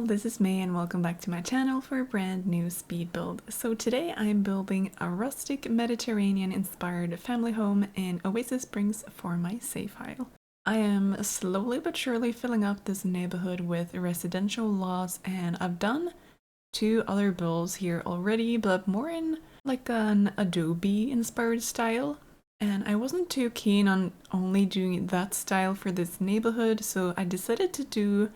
this is May and welcome back to my channel for a brand new speed build. So today I'm building a rustic Mediterranean inspired family home in Oasis Springs for my save file. I am slowly but surely filling up this neighborhood with residential lots, and I've done two other builds here already, but more in like an Adobe inspired style. And I wasn't too keen on only doing that style for this neighborhood, so I decided to do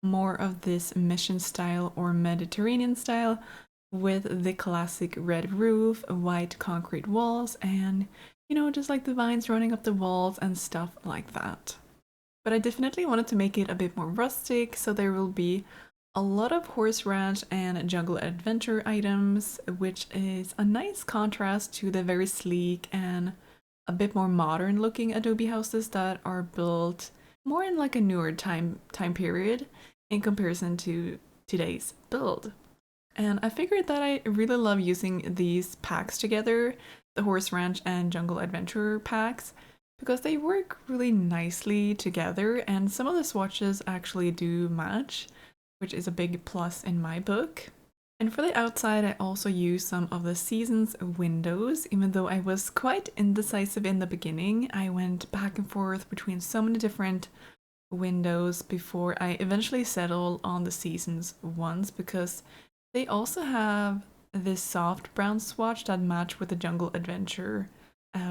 more of this mission style or Mediterranean style with the classic red roof, white concrete walls, and just like the vines running up the walls and stuff like that. But I definitely wanted to make it a bit more rustic, so there will be a lot of horse ranch and jungle adventure items, which is a nice contrast to the very sleek and a bit more modern looking Adobe houses that are built more in like a newer time period in comparison to today's build. And I figured that I really love using these packs together, the horse ranch and jungle adventure packs, because they work really nicely together, and some of the swatches actually do match, which is a big plus in my book. And for the outside, I also used some of the season's windows. Even though I was quite indecisive in the beginning, I went back and forth between so many different windows before I eventually settled on the season's ones, because they also have this soft brown swatch that match with the jungle adventure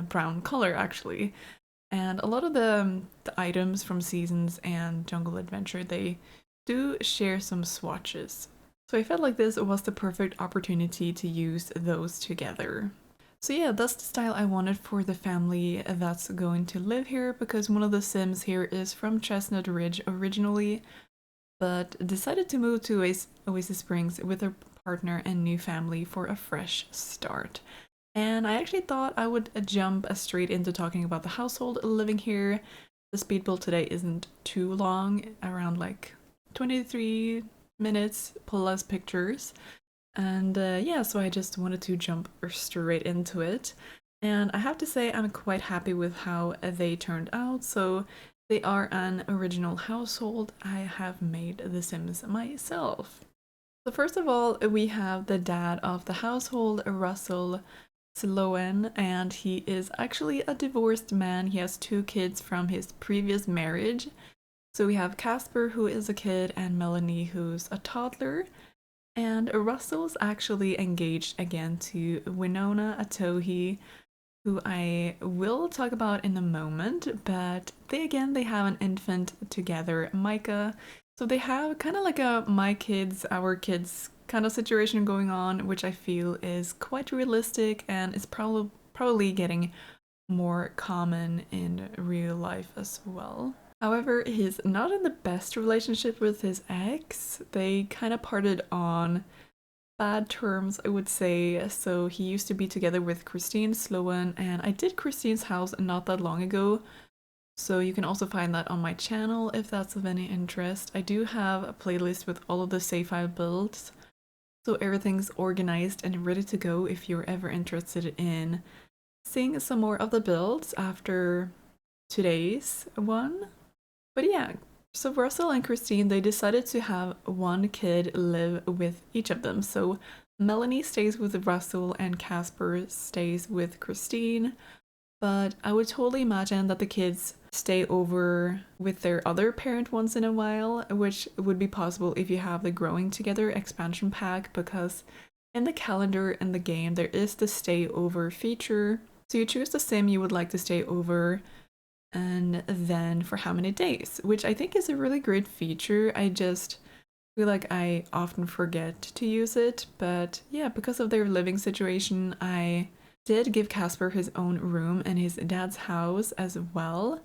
brown color actually. And a lot of the items from seasons and jungle adventure, they do share some swatches. So I felt like this was the perfect opportunity to use those together. So yeah, that's the style I wanted for the family that's going to live here, because one of the Sims here is from Chestnut Ridge originally, but decided to move to Oasis Springs with her partner and new family for a fresh start. And I actually thought I would jump straight into talking about the household living here. The speed build today isn't too long, around like 23 minutes plus pictures, and yeah, so I just wanted to jump straight into it. And I have to say I'm quite happy with how they turned out. So they are an original household. I have made the Sims myself. So first of all, we have the dad of the household, Russell Slown, and he is actually a divorced man. He has two kids from his previous marriage. So we have Casper, who is a kid, and Melanie, who's a toddler. And Russell's actually engaged again to Winona Atohi, who I will talk about in a moment, but they have an infant together, Micah. So they have kind of like a my kids, our kids kind of situation going on, which I feel is quite realistic and is probably getting more common in real life as well. However, he's not in the best relationship with his ex. They kind of parted on bad terms, I would say. So he used to be together with Christine Sloan, and I did Christine's house not that long ago. So you can also find that on my channel if that's of any interest. I do have a playlist with all of the save file builds, so everything's organized and ready to go if you're ever interested in seeing some more of the builds after today's one. But yeah, so Russell and Christine, they decided to have one kid live with each of them. So Melanie stays with Russell and Casper stays with Christine. But I would totally imagine that the kids stay over with their other parent once in a while, which would be possible if you have the Growing Together expansion pack, because in the calendar in the game there is the stay over feature. So you choose the sim you would like to stay over, and then for how many days, which I think is a really great feature. I just feel like I often forget to use it, but yeah, because of their living situation, I did give Casper his own room in his dad's house as well,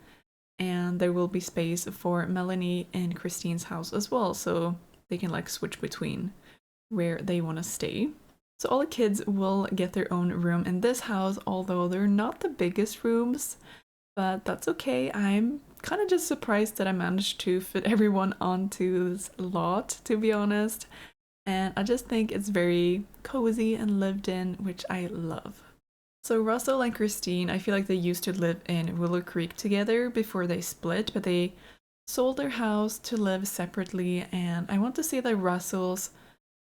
and there will be space for Melanie and Christine's house as well, so they can like switch between where they want to stay. So all the kids will get their own room in this house, although they're not the biggest rooms. But that's okay. I'm kind of just surprised that I managed to fit everyone onto this lot, to be honest. And I just think it's very cozy and lived in, which I love. So Russell and Christine, I feel like they used to live in Willow Creek together before they split, but they sold their house to live separately, and I want to say that Russell's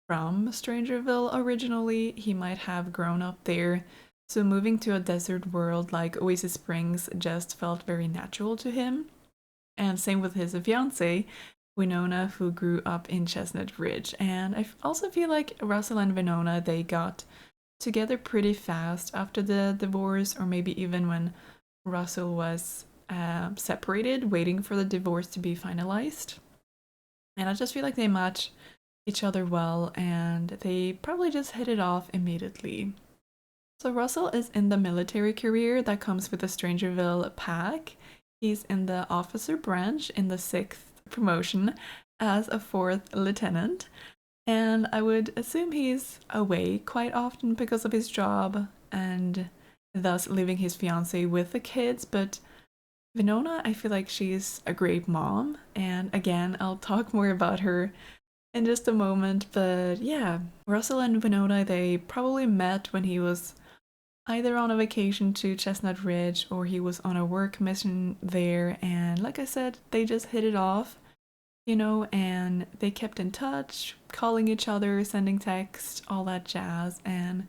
from Strangerville originally. He might have grown up there, so moving to a desert world like Oasis Springs just felt very natural to him. And same with his fiance, Winona, who grew up in Chestnut Ridge. And I also feel like Russell and Winona, they got together pretty fast after the divorce, or maybe even when Russell was separated, waiting for the divorce to be finalized. And I just feel like they match each other well, and they probably just hit it off immediately. So Russell is in the military career that comes with the Strangerville pack. He's in the officer branch in the 6th promotion as a 4th lieutenant. And I would assume he's away quite often because of his job and thus leaving his fiance with the kids. But Winona, I feel like she's a great mom. And again, I'll talk more about her in just a moment. But yeah, Russell and Winona, they probably met when he was either on a vacation to Chestnut Ridge or he was on a work mission there. And like I said, they just hit it off, and they kept in touch, calling each other, sending texts, all that jazz. And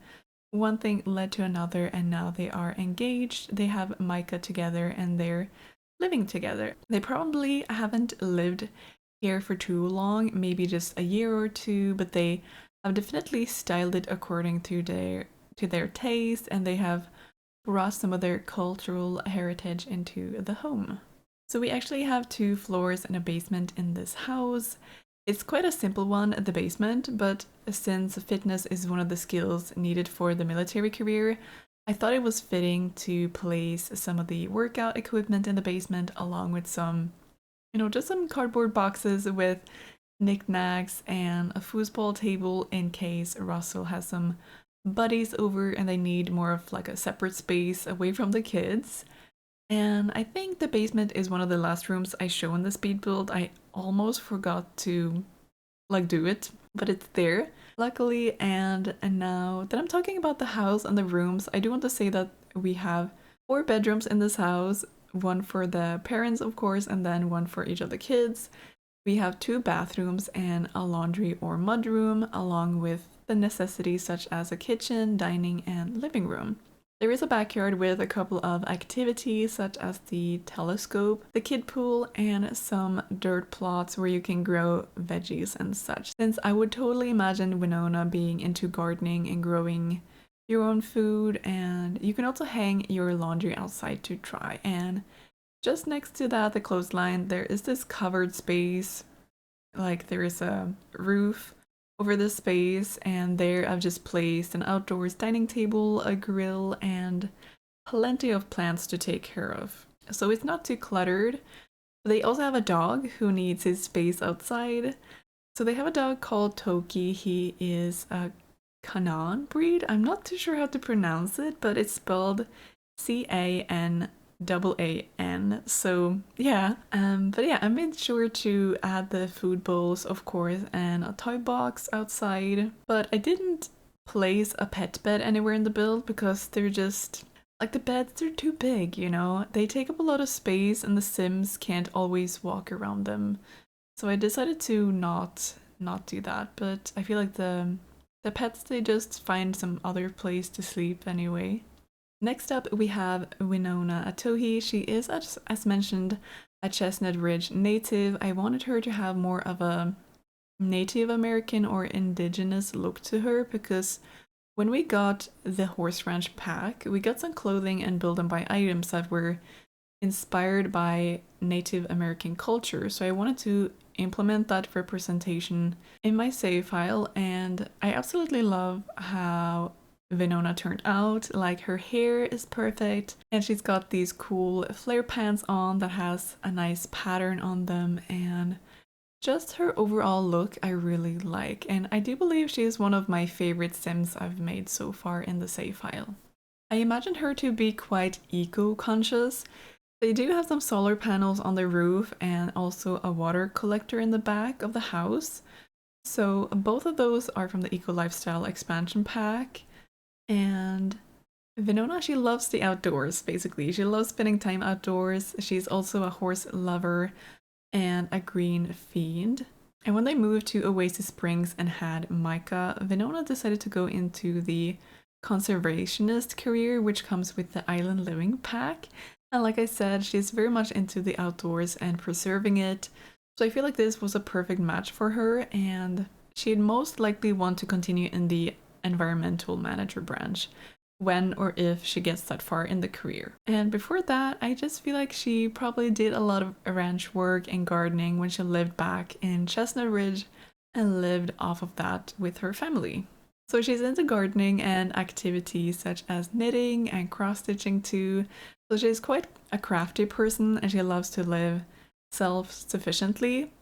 one thing led to another, and now they are engaged. They have Micah together and they're living together. They probably haven't lived here for too long, maybe just a year or two, but they have definitely styled it according to their taste, and they have brought some of their cultural heritage into the home. So we actually have 2 floors and a basement in this house. It's quite a simple one, the basement, but since fitness is one of the skills needed for the military career, I thought it was fitting to place some of the workout equipment in the basement along with some, just some cardboard boxes with knickknacks and a foosball table in case Russell has some buddies over and they need more of like a separate space away from the kids. And I think the basement is one of the last rooms I show in the speed build. I almost forgot to do it, but it's there luckily. And now that I'm talking about the house and the rooms, I do want to say that we have 4 bedrooms in this house, one for the parents of course, and then one for each of the kids. We have 2 bathrooms and a laundry or mudroom, along with the necessities such as a kitchen, dining, and living room. There is a backyard with a couple of activities such as the telescope, the kid pool, and some dirt plots where you can grow veggies and such. Since I would totally imagine Winona being into gardening and growing your own food, and you can also hang your laundry outside to dry. And just next to that, the clothesline, there is this covered space, like there is a roof over this space, and there I've just placed an outdoors dining table, a grill, and plenty of plants to take care of. So it's not too cluttered. They also have a dog who needs his space outside. So they have a dog called Toki. He is a Canaan breed. I'm not too sure how to pronounce it, but it's spelled Canaan. So yeah, but yeah, I made sure to add the food bowls, of course, and a toy box outside. But I didn't place a pet bed anywhere in the build because they're just like the beds are too big, They take up a lot of space and the Sims can't always walk around them. So I decided to not do that. But I feel like the pets, they just find some other place to sleep anyway. Next up, we have Winona Atohi. She is, as mentioned, a Chestnut Ridge native. I wanted her to have more of a Native American or indigenous look to her because when we got the Horse Ranch pack, we got some clothing and build and buy items that were inspired by Native American culture. So I wanted to implement that representation in my save file, and I absolutely love how Winona turned out. Like, her hair is perfect and she's got these cool flare pants on that has a nice pattern on them, and just her overall look I really like, and I do believe she is one of my favorite Sims I've made so far in the save file. I imagine her to be quite eco-conscious. They do have some solar panels on the roof and also a water collector in the back of the house. So both of those are from the Eco Lifestyle expansion pack. And Winona, she loves the outdoors, basically. She loves spending time outdoors. She's also a horse lover. and a green fiend. And when they moved to Oasis Springs and had Micah, Venona decided to go into the conservationist career, which comes with the island living pack. And like I said, she's very much into the outdoors and preserving it. So I feel like this was a perfect match for her, and she'd most likely want to continue in the environmental manager branch when or if she gets that far in the career. And before that, I just feel like she probably did a lot of ranch work and gardening when she lived back in Chestnut Ridge and lived off of that with her family. So she's into gardening and activities such as knitting and cross-stitching too. So she's quite a crafty person and she loves to live self-sufficiently.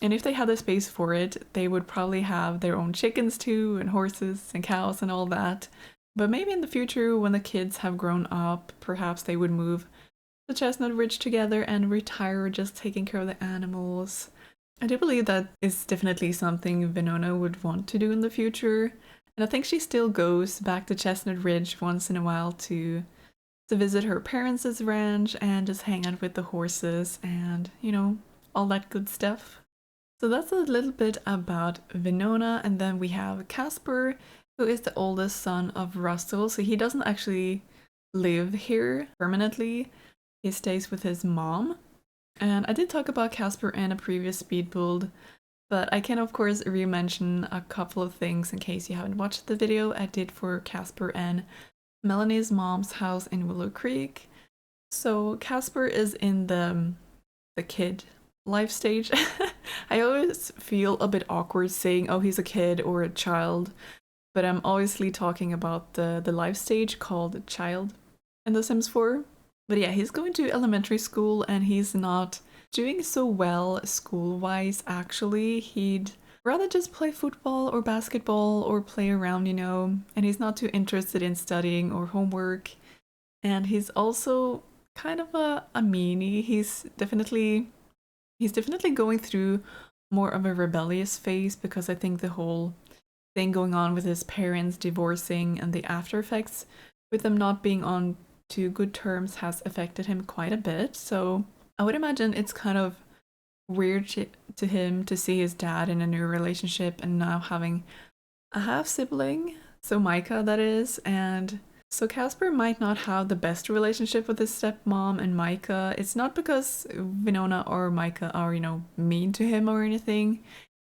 And if they had the space for it, they would probably have their own chickens too, and horses and cows and all that. But maybe in the future, when the kids have grown up, perhaps they would move to Chestnut Ridge together and retire just taking care of the animals. I do believe that is definitely something Venona would want to do in the future. And I think she still goes back to Chestnut Ridge once in a while to visit her parents' ranch and just hang out with the horses and, you know, all that good stuff. So that's a little bit about Venona. And then we have Casper, who is the oldest son of Russell. So he doesn't actually live here permanently. He stays with his mom. And I did talk about Casper in a previous speed build, but I can of course re-mention a couple of things in case you haven't watched the video I did for Casper and Melanie's mom's house in Willow Creek. So Casper is in the kid life stage. I always feel a bit awkward saying, oh, he's a kid or a child, but I'm obviously talking about the life stage called child in The Sims 4. But yeah, he's going to elementary school and he's not doing so well school-wise actually. He'd rather just play football or basketball or play around, you know, and he's not too interested in studying or homework. And he's also kind of a meanie. He's definitely going through more of a rebellious phase because I think the whole thing going on with his parents divorcing and the after effects with them not being on too good terms has affected him quite a bit. So I would imagine it's kind of weird to him to see his dad in a new relationship and now having a half sibling, so Micah that is, and so Casper might not have the best relationship with his stepmom and Micah. It's not because Venona or Micah are, you know, mean to him or anything.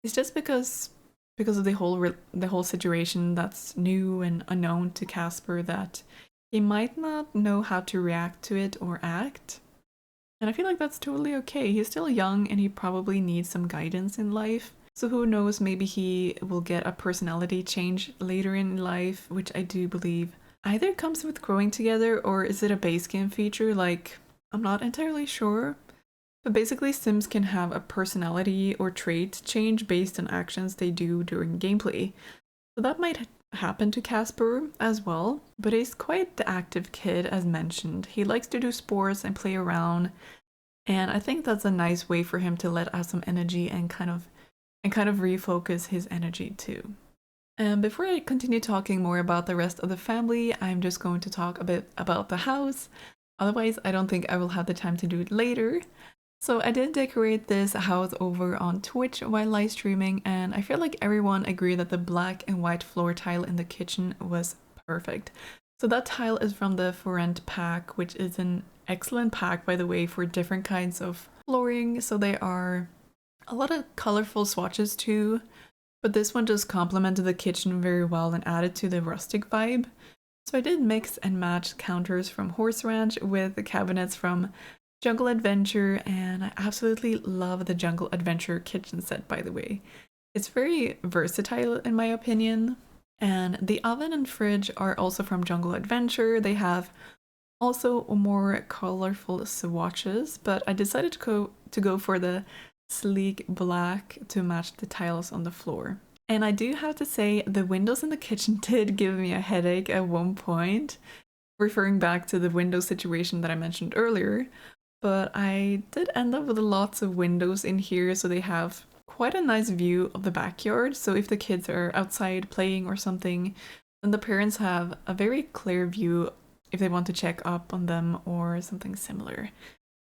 It's just because of the whole situation that's new and unknown to Casper that he might not know how to react to it or act. And I feel like that's totally okay. He's still young and he probably needs some guidance in life. So who knows, maybe he will get a personality change later in life, which I do believe either comes with growing together or is it a base game feature? Like, I'm not entirely sure. But basically, Sims can have a personality or trait change based on actions they do during gameplay. So that might happen to Casper as well, but he's quite the active kid as mentioned. He likes to do sports and play around, and I think that's a nice way for him to let out some energy and kind of refocus his energy too. And before I continue talking more about the rest of the family, I'm just going to talk a bit about the house. Otherwise, I don't think I will have the time to do it later. So I did decorate this house over on Twitch while live streaming, and I feel like everyone agreed that the black and white floor tile in the kitchen was perfect. So that tile is from the For Rent pack, which is an excellent pack, by the way, for different kinds of flooring. So there are a lot of colorful swatches too, but this one just complemented the kitchen very well and added to the rustic vibe. So I did mix and match counters from Horse Ranch with the cabinets from Jungle Adventure, and I absolutely love the Jungle Adventure kitchen set, by the way. It's very versatile in my opinion, and the oven and fridge are also from Jungle Adventure. They have also more colorful swatches, but I decided to go for the sleek black to match the tiles on the floor. And I do have to say, the windows in the kitchen did give me a headache at one point, referring back to the window situation that I mentioned earlier. But I did end up with lots of windows in here, so they have quite a nice view of the backyard. So if the kids are outside playing or something, then the parents have a very clear view if they want to check up on them or something similar.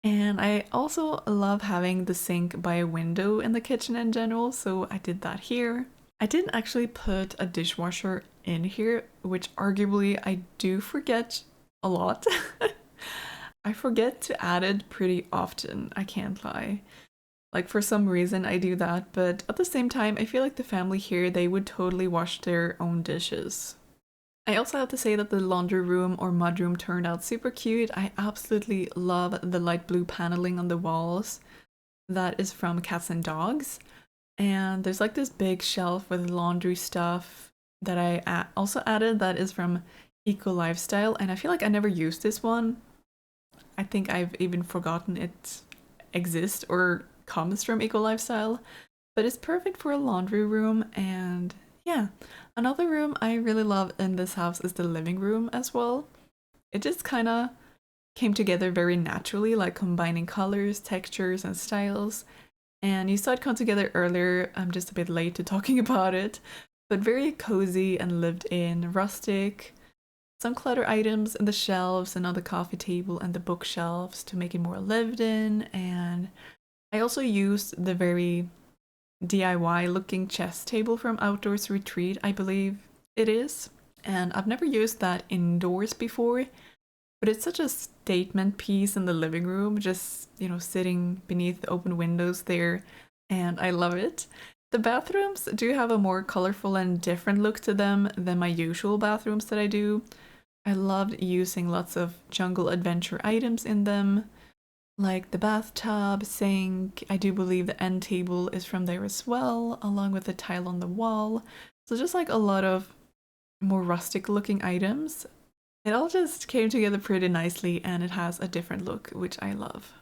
And I also love having the sink by a window in the kitchen in general, so I did that here. I didn't actually put a dishwasher in here, which arguably I do forget a lot. I forget to add it pretty often, I can't lie. Like for some reason I do that, but at the same time I feel like the family here, they would totally wash their own dishes. I also have to say that the laundry room or mudroom turned out super cute. I absolutely love the light blue paneling on the walls. That is from Cats and Dogs. And there's like this big shelf with laundry stuff that I also added that is from Eco Lifestyle. And I feel like I never used this one. I think I've even forgotten it exists or comes from Eco Lifestyle. But it's perfect for a laundry room. And yeah, another room I really love in this house is the living room as well. It just kind of came together very naturally, like combining colors, textures, and styles. And you saw it come together earlier. I'm just a bit late to talking about it, but very cozy and lived in, rustic. Some clutter items in the shelves and on the coffee table and the bookshelves to make it more lived in. And I also used the very DIY looking chess table from Outdoors Retreat, I believe it is. And I've never used that indoors before, but it's such a statement piece in the living room, just, you know, sitting beneath the open windows there, and I love it. The bathrooms do have a more colorful and different look to them than my usual bathrooms that I do. I loved using lots of jungle adventure items in them, like the bathtub, sink. I do believe the end table is from there as well, along with the tile on the wall. So just like a lot of more rustic looking items. It all just came together pretty nicely and it has a different look, which I love.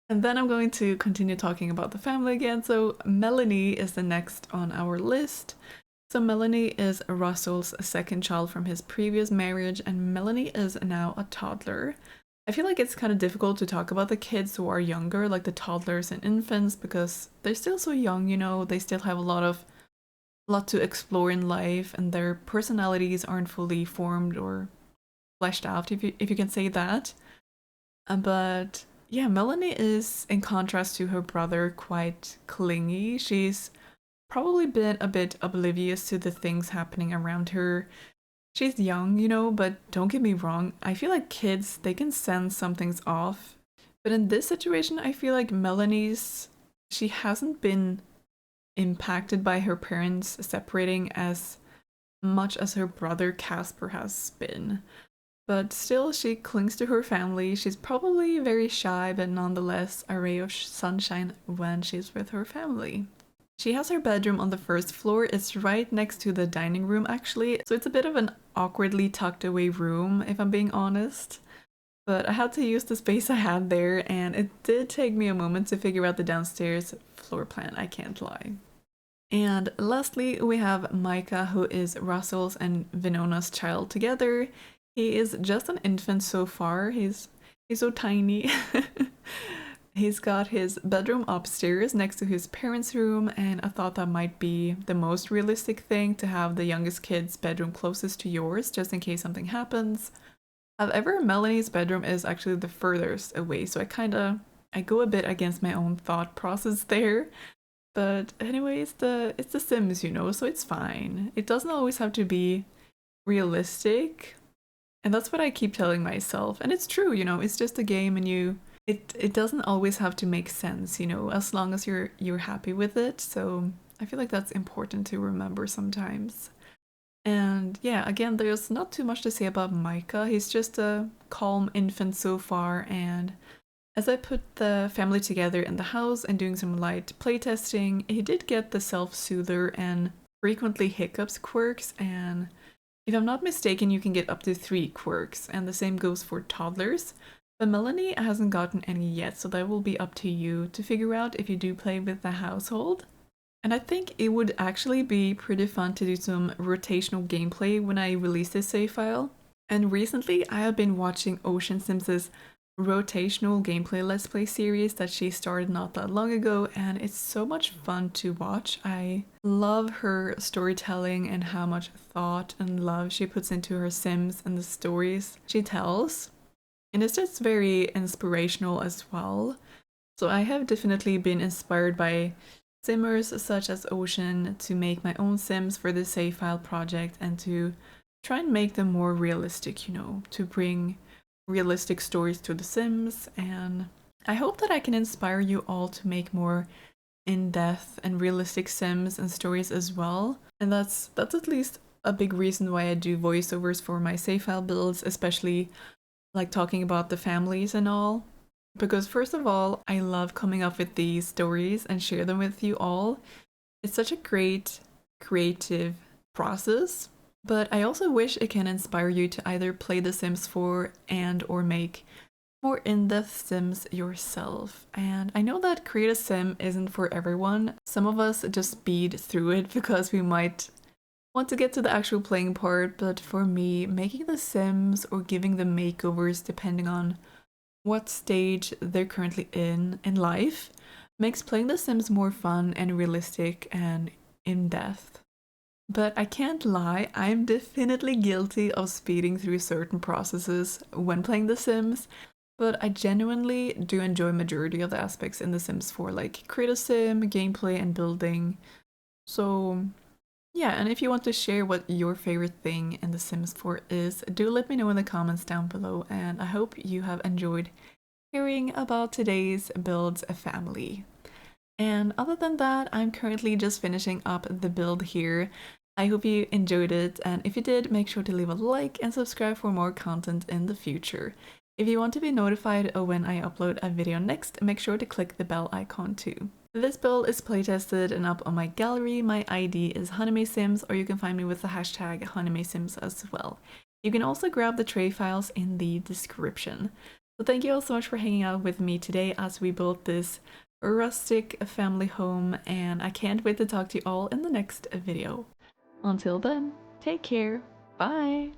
And then I'm going to continue talking about the family again. So Melanie is the next on our list. So Melanie is Russell's second child from his previous marriage, and Melanie is now a toddler. I feel like it's kind of difficult to talk about the kids who are younger, like the toddlers and infants, because they're still so young, you know, they still have a lot to explore in life, and their personalities aren't fully formed or fleshed out, if you can say that. But yeah, Melanie is, in contrast to her brother, quite clingy. She's probably been a bit oblivious to the things happening around her. She's young, you know, but don't get me wrong, I feel like kids, they can sense something's off. But in this situation, I feel like she hasn't been impacted by her parents separating as much as her brother Casper has been. But still, she clings to her family. She's probably very shy, but nonetheless a ray of sunshine when she's with her family. She has her bedroom on the first floor. It's right next to the dining room, actually. So it's a bit of an awkwardly tucked away room, if I'm being honest. But I had to use the space I had there, and it did take me a moment to figure out the downstairs floor plan, I can't lie. And lastly, we have Micah, who is Russell's and Vinona's child together. He is just an infant so far. He's so tiny. He's got his bedroom upstairs next to his parents' room, and I thought that might be the most realistic thing to have the youngest kid's bedroom closest to yours, just in case something happens. However, Melanie's bedroom is actually the furthest away, so I go a bit against my own thought process there. But anyway, it's the Sims, you know, so it's fine. It doesn't always have to be realistic. And that's what I keep telling myself. And it's true, you know, it's just a game, and it doesn't always have to make sense, you know, as long as you're happy with it. So I feel like that's important to remember sometimes. And yeah, again, there's not too much to say about Micah. He's just a calm infant so far, and as I put the family together in the house and doing some light playtesting, he did get the self-soother and frequently hiccups quirks, and if I'm not mistaken, you can get up to 3 quirks, and the same goes for toddlers. But Melanie hasn't gotten any yet, so that will be up to you to figure out if you do play with the household. And I think it would actually be pretty fun to do some rotational gameplay when I release this save file. And recently, I have been watching Ocean Sims's rotational gameplay let's play series that she started not that long ago, and it's so much fun to watch. I love her storytelling and how much thought and love she puts into her Sims and the stories she tells. And it's just very inspirational as well. So I have definitely been inspired by simmers such as Ocean to make my own sims for the save file project and to try and make them more realistic, you know, to bring realistic stories to the sims. And I hope that I can inspire you all to make more in-depth and realistic sims and stories as well. And that's at least a big reason why I do voiceovers for my save file builds, especially like talking about the families and all. Because first of all, I love coming up with these stories and share them with you all. It's such a great creative process. But I also wish it can inspire you to either play The Sims 4 and or make more in-depth sims yourself. And I know that create a sim isn't for everyone. Some of us just speed through it because we might want to get to the actual playing part, but for me, making the sims or giving them makeovers depending on what stage they're currently in life makes playing the sims more fun and realistic and in-depth. But I can't lie, I'm definitely guilty of speeding through certain processes when playing The Sims, but I genuinely do enjoy majority of the aspects in The Sims 4, like create a sim, gameplay, and building. So yeah, and if you want to share what your favorite thing in The Sims 4 is, do let me know in the comments down below, and I hope you have enjoyed hearing about today's build's family. And other than that, I'm currently just finishing up the build here. I hope you enjoyed it, and if you did, make sure to leave a like and subscribe for more content in the future. If you want to be notified of when I upload a video next, make sure to click the bell icon too. This build is playtested and up on my gallery. My ID is honeymaysims, or you can find me with the hashtag honeymaysims as well. You can also grab the tray files in the description. So thank you all so much for hanging out with me today as we built this rustic family home, and I can't wait to talk to you all in the next video. Until then, take care. Bye!